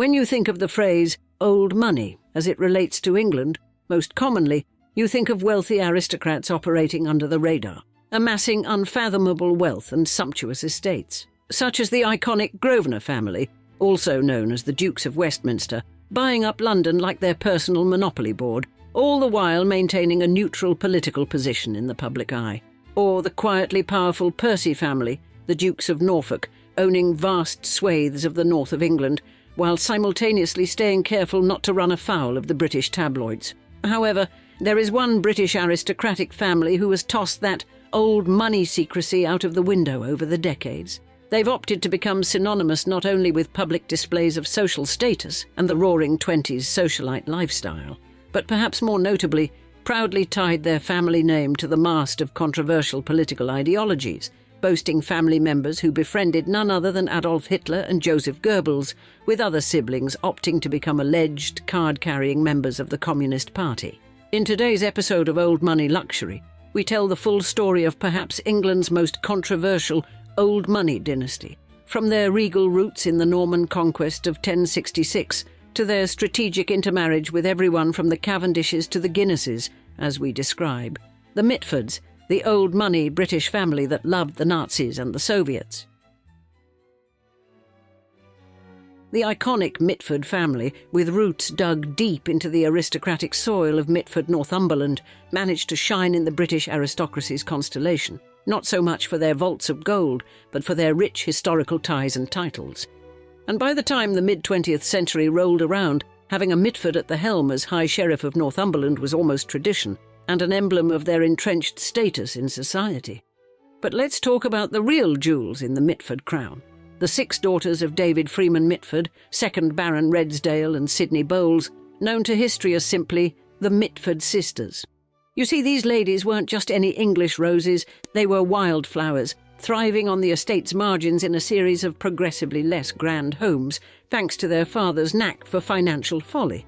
When you think of the phrase old money as it relates to England, most commonly you think of wealthy aristocrats operating under the radar, amassing unfathomable wealth and sumptuous estates, such as the iconic Grosvenor family, also known as the Dukes of Westminster, buying up London like their personal monopoly board, all the while maintaining a neutral political position in the public eye. Or the quietly powerful Percy family, the Dukes of Norfolk, owning vast swathes of the north of England, while simultaneously staying careful not to run afoul of the British tabloids. However, there is one British aristocratic family who has tossed that old money secrecy out of the window over the decades. They've opted to become synonymous not only with public displays of social status and the roaring 20s socialite lifestyle, but perhaps more notably, proudly tied their family name to the mast of controversial political ideologies, boasting family members who befriended none other than Adolf Hitler and Joseph Goebbels, with other siblings opting to become alleged card-carrying members of the Communist Party. In today's episode of Old Money Luxury, we tell the full story of perhaps England's most controversial Old Money dynasty, from their regal roots in the Norman conquest of 1066 to their strategic intermarriage with everyone from the Cavendishes to the Guinnesses, as we describe. The Mitfords, the old money British family that loved the Nazis and the Soviets. The iconic Mitford family, with roots dug deep into the aristocratic soil of Mitford, Northumberland, managed to shine in the British aristocracy's constellation, not so much for their vaults of gold, but for their rich historical ties and titles. And by the time the mid-20th century rolled around, having a Mitford at the helm as High Sheriff of Northumberland was almost tradition, and an emblem of their entrenched status in society. But let's talk about the real jewels in the Mitford crown. The 6 daughters of David Freeman-Mitford, 2nd Baron Redesdale and Sidney Bowles, known to history as simply the Mitford sisters. You see, these ladies weren't just any English roses, they were wildflowers, thriving on the estate's margins in a series of progressively less grand homes, thanks to their father's knack for financial folly.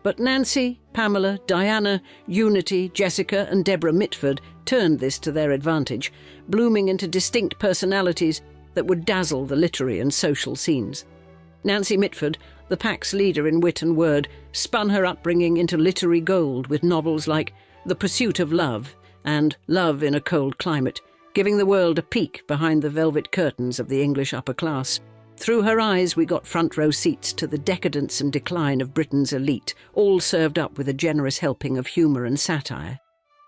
But Nancy, Pamela, Diana, Unity, Jessica and Deborah Mitford turned this to their advantage, blooming into distinct personalities that would dazzle the literary and social scenes. Nancy Mitford, the pack's leader in wit and word, spun her upbringing into literary gold with novels like The Pursuit of Love and Love in a Cold Climate, giving the world a peek behind the velvet curtains of the English upper class. Through her eyes we got front-row seats to the decadence and decline of Britain's elite, all served up with a generous helping of humour and satire.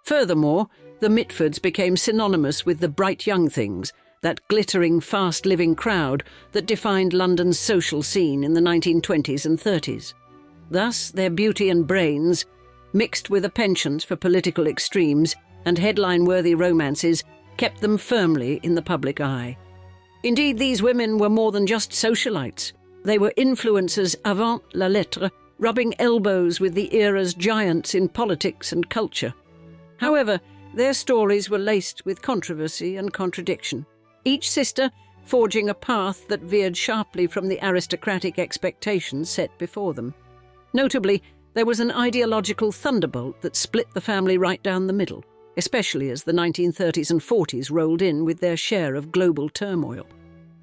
Furthermore, the Mitfords became synonymous with the bright young things, that glittering, fast-living crowd that defined London's social scene in the 1920s and 30s. Thus, their beauty and brains, mixed with a penchant for political extremes and headline-worthy romances, kept them firmly in the public eye. Indeed, these women were more than just socialites. They were influencers avant la lettre, rubbing elbows with the era's giants in politics and culture. However, their stories were laced with controversy and contradiction, each sister forging a path that veered sharply from the aristocratic expectations set before them. Notably, there was an ideological thunderbolt that split the family right down the middle, especially as the 1930s and 40s rolled in with their share of global turmoil.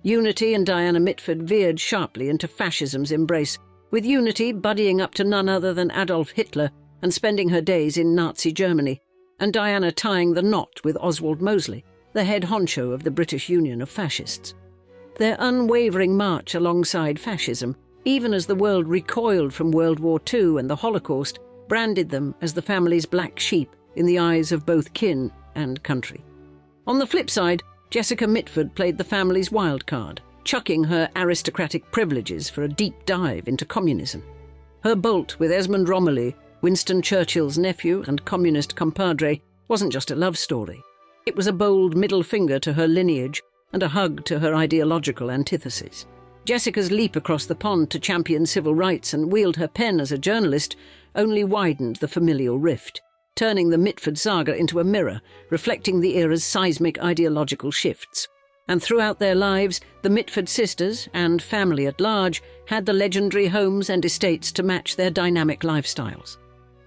Unity and Diana Mitford veered sharply into fascism's embrace, with Unity buddying up to none other than Adolf Hitler and spending her days in Nazi Germany, and Diana tying the knot with Oswald Mosley, the head honcho of the British Union of Fascists. Their unwavering march alongside fascism, even as the world recoiled from World War II and the Holocaust, branded them as the family's black sheep in the eyes of both kin and country. On the flip side, Jessica Mitford played the family's wild card, chucking her aristocratic privileges for a deep dive into communism. Her bolt with Esmond Romilly, Winston Churchill's nephew and communist compadre, wasn't just a love story. It was a bold middle finger to her lineage and a hug to her ideological antithesis. Jessica's leap across the pond to champion civil rights and wield her pen as a journalist only widened the familial rift, turning the Mitford saga into a mirror, reflecting the era's seismic ideological shifts. And throughout their lives, the Mitford sisters, and family at large, had the legendary homes and estates to match their dynamic lifestyles.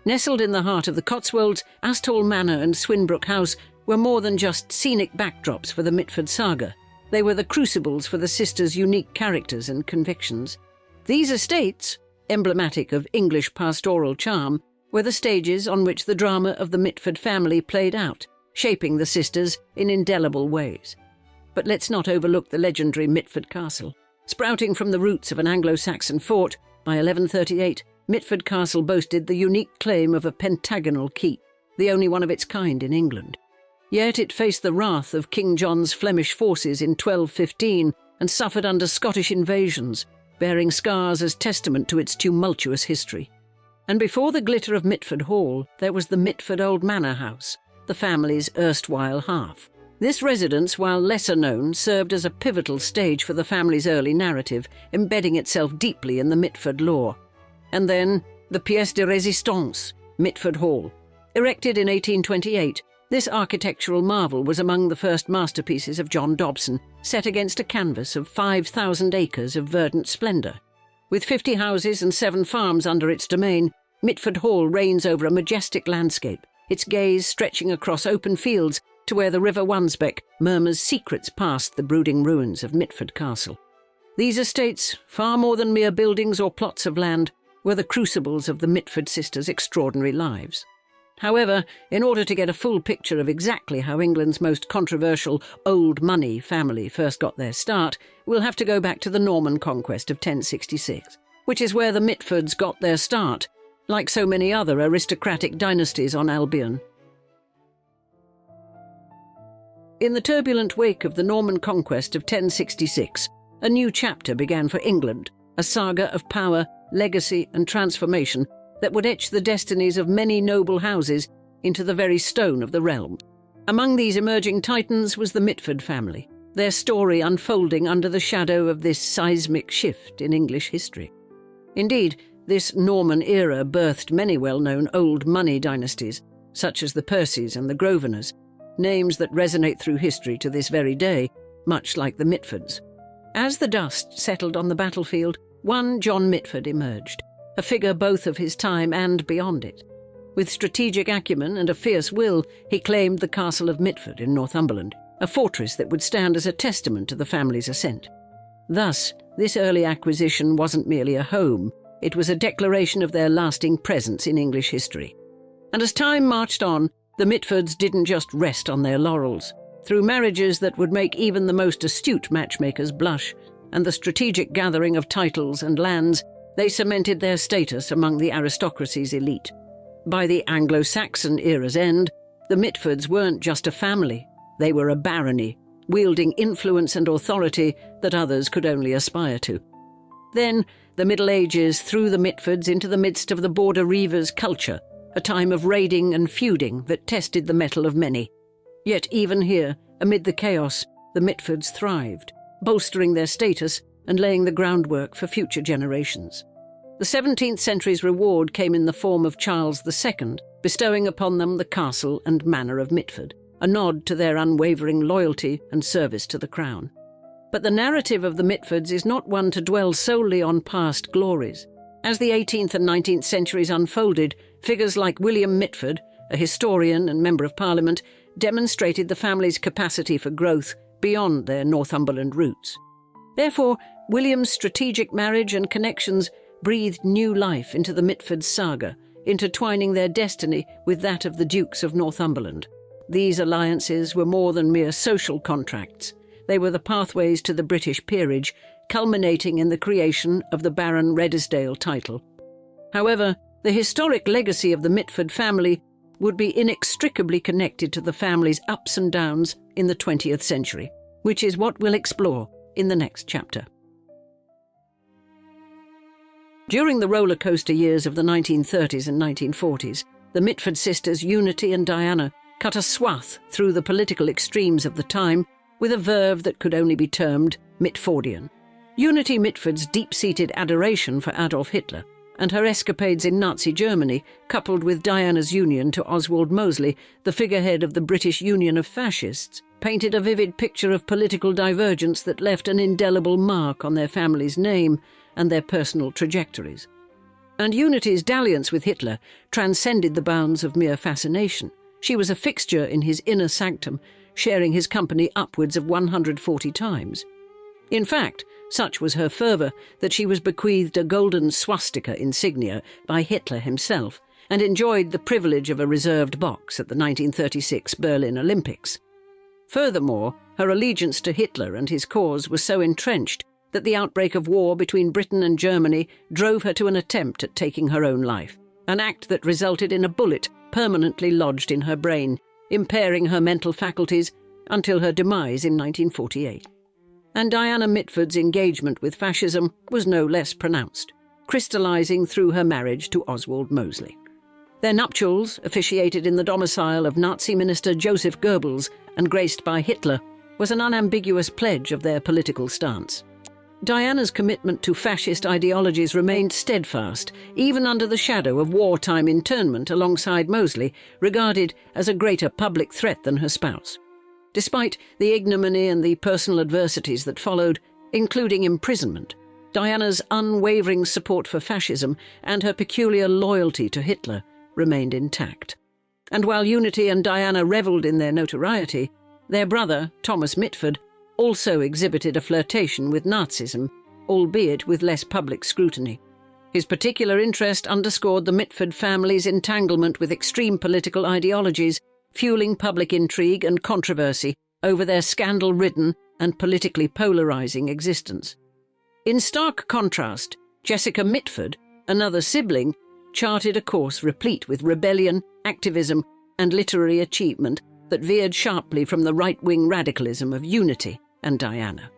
Nestled in the heart of the Cotswolds, Astor Manor and Swinbrook House were more than just scenic backdrops for the Mitford saga. They were the crucibles for the sisters' unique characters and convictions. These estates, emblematic of English pastoral charm, were the stages on which the drama of the Mitford family played out, shaping the sisters in indelible ways. But let's not overlook the legendary Mitford Castle. Sprouting from the roots of an Anglo-Saxon fort, by 1138, Mitford Castle boasted the unique claim of a pentagonal keep, the only one of its kind in England. Yet it faced the wrath of King John's Flemish forces in 1215 and suffered under Scottish invasions, bearing scars as testament to its tumultuous history. And before the glitter of Mitford Hall, there was the Mitford Old Manor House, the family's erstwhile half. This residence, while lesser known, served as a pivotal stage for the family's early narrative, embedding itself deeply in the Mitford lore. And then, the pièce de résistance, Mitford Hall. Erected in 1828, this architectural marvel was among the first masterpieces of John Dobson, set against a canvas of 5,000 acres of verdant splendour. With 50 houses and 7 farms under its domain, Mitford Hall reigns over a majestic landscape, its gaze stretching across open fields to where the River Wansbeck murmurs secrets past the brooding ruins of Mitford Castle. These estates, far more than mere buildings or plots of land, were the crucibles of the Mitford sisters' extraordinary lives. However, in order to get a full picture of exactly how England's most controversial old money family first got their start, we'll have to go back to the Norman conquest of 1066, which is where the Mitfords got their start, like so many other aristocratic dynasties on Albion. In the turbulent wake of the Norman conquest of 1066, a new chapter began for England, a saga of power, legacy and transformation that would etch the destinies of many noble houses into the very stone of the realm. Among these emerging titans was the Mitford family, their story unfolding under the shadow of this seismic shift in English history. Indeed, this Norman era birthed many well-known old money dynasties, such as the Percys and the Grosvenors, names that resonate through history to this very day, much like the Mitfords. As the dust settled on the battlefield, one John Mitford emerged, a figure both of his time and beyond it. With strategic acumen and a fierce will, he claimed the castle of Mitford in Northumberland, a fortress that would stand as a testament to the family's ascent. Thus, this early acquisition wasn't merely a home, it was a declaration of their lasting presence in English history. And as time marched on, the Mitfords didn't just rest on their laurels. Through marriages that would make even the most astute matchmakers blush, and the strategic gathering of titles and lands, they cemented their status among the aristocracy's elite. By the Anglo-Saxon era's end, the Mitfords weren't just a family, they were a barony, wielding influence and authority that others could only aspire to. Then, the Middle Ages threw the Mitfords into the midst of the border reivers' culture, a time of raiding and feuding that tested the mettle of many. Yet even here, amid the chaos, the Mitfords thrived, bolstering their status and laying the groundwork for future generations. The 17th century's reward came in the form of Charles II, bestowing upon them the castle and manor of Mitford, a nod to their unwavering loyalty and service to the crown. But the narrative of the Mitfords is not one to dwell solely on past glories. As the 18th and 19th centuries unfolded, figures like William Mitford, a historian and Member of Parliament, demonstrated the family's capacity for growth beyond their Northumberland roots. Therefore, William's strategic marriage and connections breathed new life into the Mitford saga, intertwining their destiny with that of the Dukes of Northumberland. These alliances were more than mere social contracts. They were the pathways to the British peerage, culminating in the creation of the Baron Redesdale title. However, the historic legacy of the Mitford family would be inextricably connected to the family's ups and downs in the 20th century, which is what we'll explore in the next chapter. During the roller coaster years of the 1930s and 1940s, the Mitford sisters Unity and Diana cut a swath through the political extremes of the time with a verve that could only be termed Mitfordian. Unity Mitford's deep-seated adoration for Adolf Hitler and her escapades in Nazi Germany, coupled with Diana's union to Oswald Mosley, the figurehead of the British Union of Fascists, painted a vivid picture of political divergence that left an indelible mark on their family's name and their personal trajectories. And Unity's dalliance with Hitler transcended the bounds of mere fascination. She was a fixture in his inner sanctum, sharing his company upwards of 140 times. In fact, Such was her fervour that she was bequeathed a golden swastika insignia by Hitler himself and enjoyed the privilege of a reserved box at the 1936 Berlin Olympics. Furthermore, her allegiance to Hitler and his cause was so entrenched that the outbreak of war between Britain and Germany drove her to an attempt at taking her own life, an act that resulted in a bullet permanently lodged in her brain, impairing her mental faculties until her demise in 1948. And Diana Mitford's engagement with fascism was no less pronounced, crystallising through her marriage to Oswald Mosley. Their nuptials, officiated in the domicile of Nazi minister Joseph Goebbels and graced by Hitler, was an unambiguous pledge of their political stance. Diana's commitment to fascist ideologies remained steadfast, even under the shadow of wartime internment alongside Mosley, regarded as a greater public threat than her spouse. Despite the ignominy and the personal adversities that followed, including imprisonment, Diana's unwavering support for fascism and her peculiar loyalty to Hitler remained intact. And while Unity and Diana revelled in their notoriety, their brother, Thomas Mitford, also exhibited a flirtation with Nazism, albeit with less public scrutiny. His particular interest underscored the Mitford family's entanglement with extreme political ideologies, fueling public intrigue and controversy over their scandal-ridden and politically polarising existence. In stark contrast, Jessica Mitford, another sibling, charted a course replete with rebellion, activism, and literary achievement that veered sharply from the right-wing radicalism of Unity and Diana.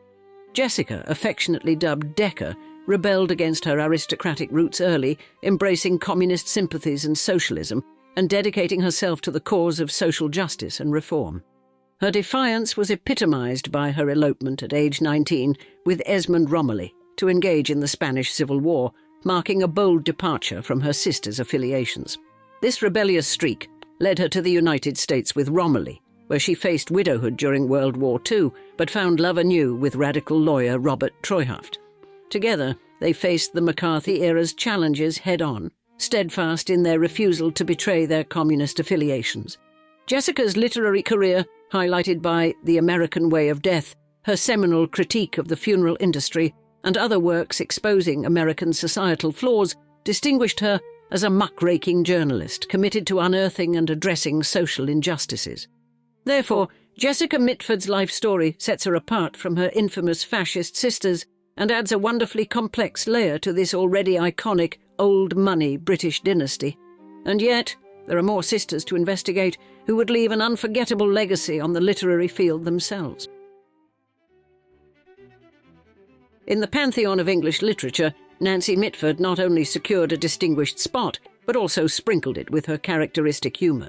Jessica, affectionately dubbed Decca, rebelled against her aristocratic roots early, embracing communist sympathies and socialism, and dedicating herself to the cause of social justice and reform. Her defiance was epitomised by her elopement at age 19 with Esmond Romilly to engage in the Spanish Civil War, marking a bold departure from her sister's affiliations. This rebellious streak led her to the United States with Romilly, where she faced widowhood during World War II, but found love anew with radical lawyer Robert Treuhaft. Together, they faced the McCarthy-era's challenges head-on, steadfast in their refusal to betray their communist affiliations. Jessica's literary career, highlighted by The American Way of Death, her seminal critique of the funeral industry, and other works exposing American societal flaws, distinguished her as a muckraking journalist committed to unearthing and addressing social injustices. Therefore, Jessica Mitford's life story sets her apart from her infamous fascist sisters and adds a wonderfully complex layer to this already iconic, old-money British dynasty. And yet, there are more sisters to investigate who would leave an unforgettable legacy on the literary field themselves. In the pantheon of English literature, Nancy Mitford not only secured a distinguished spot, but also sprinkled it with her characteristic humour.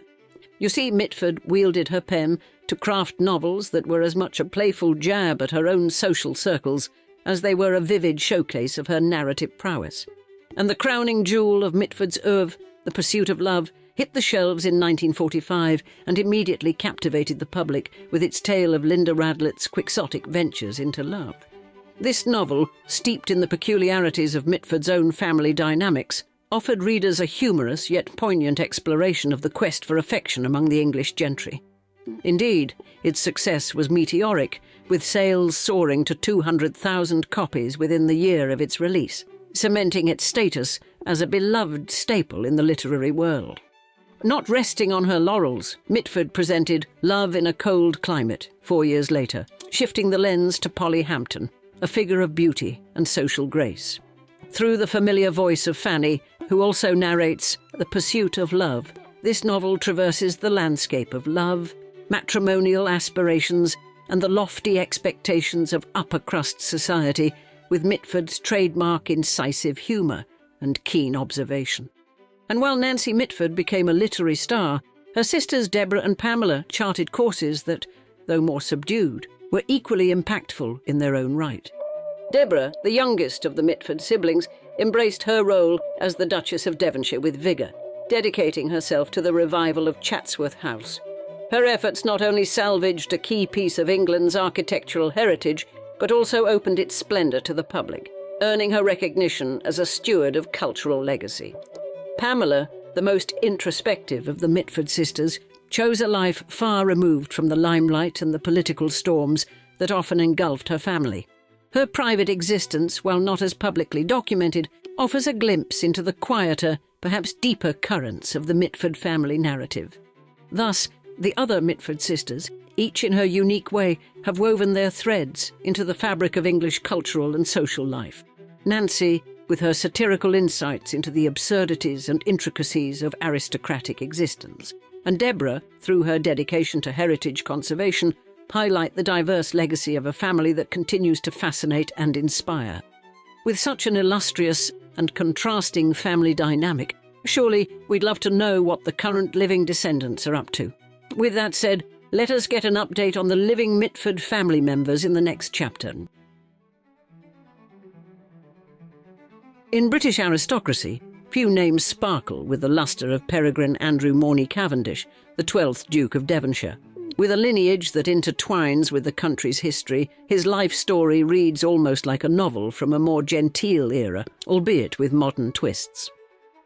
You see, Mitford wielded her pen to craft novels that were as much a playful jab at her own social circles as they were a vivid showcase of her narrative prowess. And the crowning jewel of Mitford's oeuvre, The Pursuit of Love, hit the shelves in 1945 and immediately captivated the public with its tale of Linda Radlett's quixotic ventures into love. This novel, steeped in the peculiarities of Mitford's own family dynamics, offered readers a humorous yet poignant exploration of the quest for affection among the English gentry. Indeed, its success was meteoric, with sales soaring to 200,000 copies within the year of its release, cementing its status as a beloved staple in the literary world. Not resting on her laurels, Mitford presented Love in a Cold Climate 4 years later, shifting the lens to Polly Hampton, a figure of beauty and social grace. Through the familiar voice of Fanny, who also narrates The Pursuit of Love, this novel traverses the landscape of love, matrimonial aspirations, and the lofty expectations of upper-crust society, with Mitford's trademark incisive humour and keen observation. And while Nancy Mitford became a literary star, her sisters Deborah and Pamela charted courses that, though more subdued, were equally impactful in their own right. Deborah, the youngest of the Mitford siblings, embraced her role as the Duchess of Devonshire with vigour, dedicating herself to the revival of Chatsworth House. Her efforts not only salvaged a key piece of England's architectural heritage, but also opened its splendour to the public, earning her recognition as a steward of cultural legacy. Pamela, the most introspective of the Mitford sisters, chose a life far removed from the limelight and the political storms that often engulfed her family. Her private existence, while not as publicly documented, offers a glimpse into the quieter, perhaps deeper currents of the Mitford family narrative. Thus, the other Mitford sisters, each in her unique way, have woven their threads into the fabric of English cultural and social life. Nancy, with her satirical insights into the absurdities and intricacies of aristocratic existence, and Deborah, through her dedication to heritage conservation, highlight the diverse legacy of a family that continues to fascinate and inspire. With such an illustrious and contrasting family dynamic, surely we'd love to know what the current living descendants are up to. With that said, let us get an update on the living Mitford family members in the next chapter. In British aristocracy, few names sparkle with the lustre of Peregrine Andrew Morney Cavendish, the 12th Duke of Devonshire. With a lineage that intertwines with the country's history, his life story reads almost like a novel from a more genteel era, albeit with modern twists.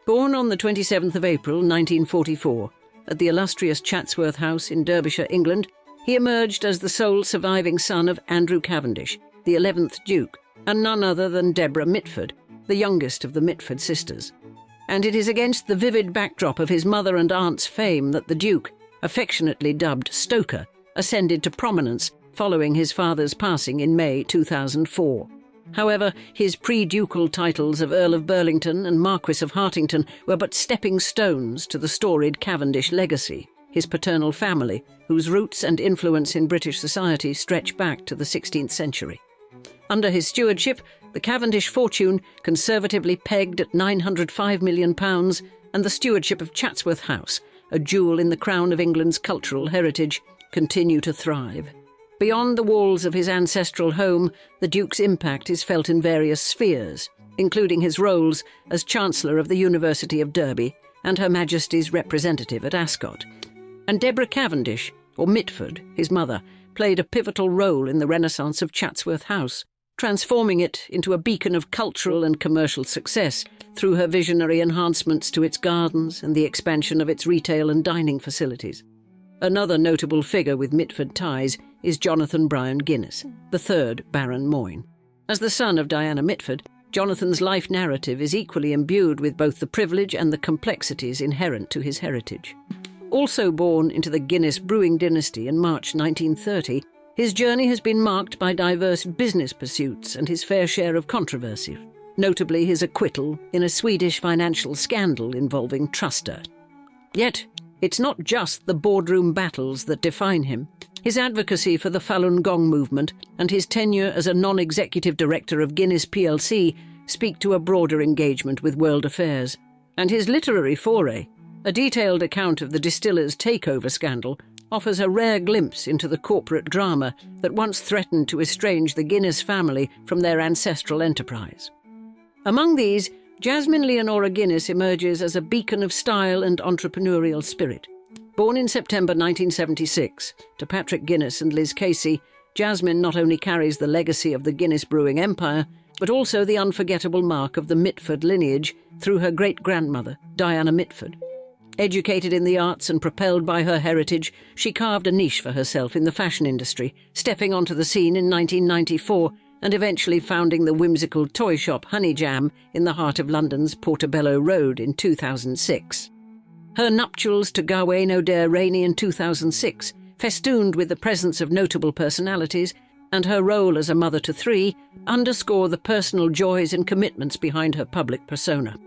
Born on the 27th of April 1944, at the illustrious Chatsworth House in Derbyshire, England, he emerged as the sole surviving son of Andrew Cavendish, the 11th Duke, and none other than Deborah Mitford, the youngest of the Mitford sisters. And it is against the vivid backdrop of his mother and aunt's fame that the Duke, affectionately dubbed Stoker, ascended to prominence following his father's passing in May 2004. However, his pre-ducal titles of Earl of Burlington and Marquess of Hartington were but stepping stones to the storied Cavendish legacy, his paternal family, whose roots and influence in British society stretch back to the 16th century. Under his stewardship, the Cavendish fortune, conservatively pegged at £905 million, and the stewardship of Chatsworth House, a jewel in the crown of England's cultural heritage, continue to thrive. Beyond the walls of his ancestral home, the Duke's impact is felt in various spheres, including his roles as Chancellor of the University of Derby and Her Majesty's representative at Ascot. And Deborah Cavendish, or Mitford, his mother, played a pivotal role in the renaissance of Chatsworth House, transforming it into a beacon of cultural and commercial success through her visionary enhancements to its gardens and the expansion of its retail and dining facilities. Another notable figure with Mitford ties is Jonathan Bryan Guinness, the third Baron Moyne. As the son of Diana Mitford, Jonathan's life narrative is equally imbued with both the privilege and the complexities inherent to his heritage. Also born into the Guinness brewing dynasty in March 1930, his journey has been marked by diverse business pursuits and his fair share of controversy, notably his acquittal in a Swedish financial scandal involving Truster. Yet, it's not just the boardroom battles that define him. His advocacy for the Falun Gong movement and his tenure as a non-executive director of Guinness plc speak to a broader engagement with world affairs. And his literary foray, a detailed account of the distiller's takeover scandal, offers a rare glimpse into the corporate drama that once threatened to estrange the Guinness family from their ancestral enterprise. Among these, Jasmine Leonora Guinness emerges as a beacon of style and entrepreneurial spirit. Born in September 1976 to Patrick Guinness and Liz Casey, Jasmine not only carries the legacy of the Guinness brewing empire, but also the unforgettable mark of the Mitford lineage through her great-grandmother, Diana Mitford. Educated in the arts and propelled by her heritage, she carved a niche for herself in the fashion industry, stepping onto the scene in 1994 and eventually founding the whimsical toy shop Honey Jam in the heart of London's Portobello Road in 2006. Her nuptials to Gawain O'Dare Rainey in 2006, festooned with the presence of notable personalities, and her role as a mother to three, underscore the personal joys and commitments behind her public persona.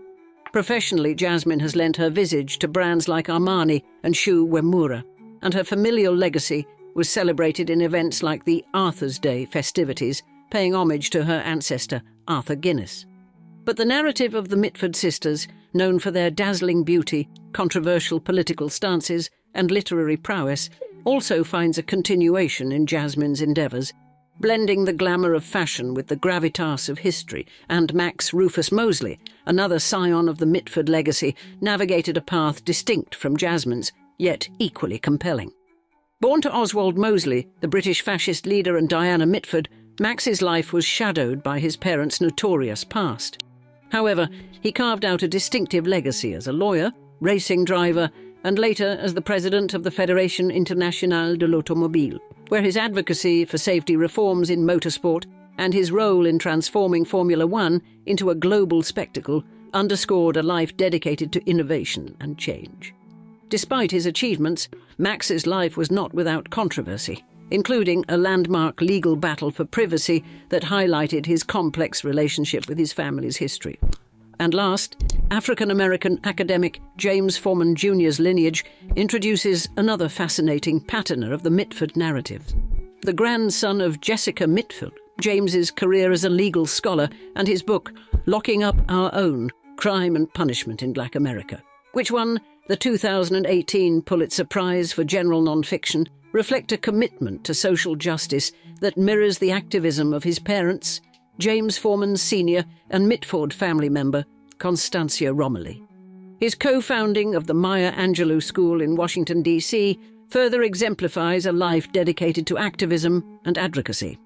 Professionally, Jasmine has lent her visage to brands like Armani and Shu Uemura, and her familial legacy was celebrated in events like the Arthur's Day festivities, paying homage to her ancestor, Arthur Guinness. But the narrative of the Mitford sisters, known for their dazzling beauty, controversial political stances, and literary prowess, also finds a continuation in Jasmine's endeavours, blending the glamour of fashion with the gravitas of history, and Max Rufus Moseley, another scion of the Mitford legacy, navigated a path distinct from Jasmine's, yet equally compelling. Born to Oswald Moseley, the British fascist leader, and Diana Mitford, Max's life was shadowed by his parents' notorious past. However, he carved out a distinctive legacy as a lawyer, racing driver, and later as the president of the Fédération Internationale de l'Automobile, where his advocacy for safety reforms in motorsport and his role in transforming Formula One into a global spectacle underscored a life dedicated to innovation and change. Despite his achievements, Max's life was not without controversy, including a landmark legal battle for privacy that highlighted his complex relationship with his family's history. And last, African-American academic James Forman Jr.'s lineage introduces another fascinating patterner of the Mitford narrative. The grandson of Jessica Mitford, James's career as a legal scholar, and his book, Locking Up Our Own, Crime and Punishment in Black America, which won the 2018 Pulitzer Prize for General Nonfiction, reflect a commitment to social justice that mirrors the activism of his parents, James Forman Sr. and Mitford family member, Constantia Romilly. His co-founding of the Maya Angelou School in Washington, D.C., further exemplifies a life dedicated to activism and advocacy.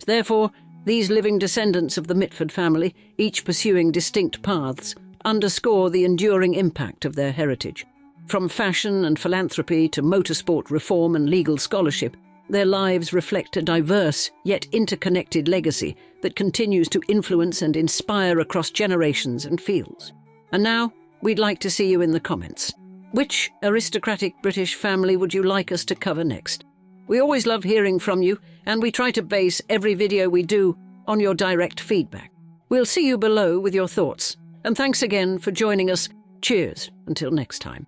Therefore, these living descendants of the Mitford family, each pursuing distinct paths, underscore the enduring impact of their heritage. From fashion and philanthropy to motorsport reform and legal scholarship, their lives reflect a diverse yet interconnected legacy that continues to influence and inspire across generations and fields. And now, we'd like to see you in the comments. Which aristocratic British family would you like us to cover next? We always love hearing from you, and we try to base every video we do on your direct feedback. We'll see you below with your thoughts. And thanks again for joining us. Cheers until next time.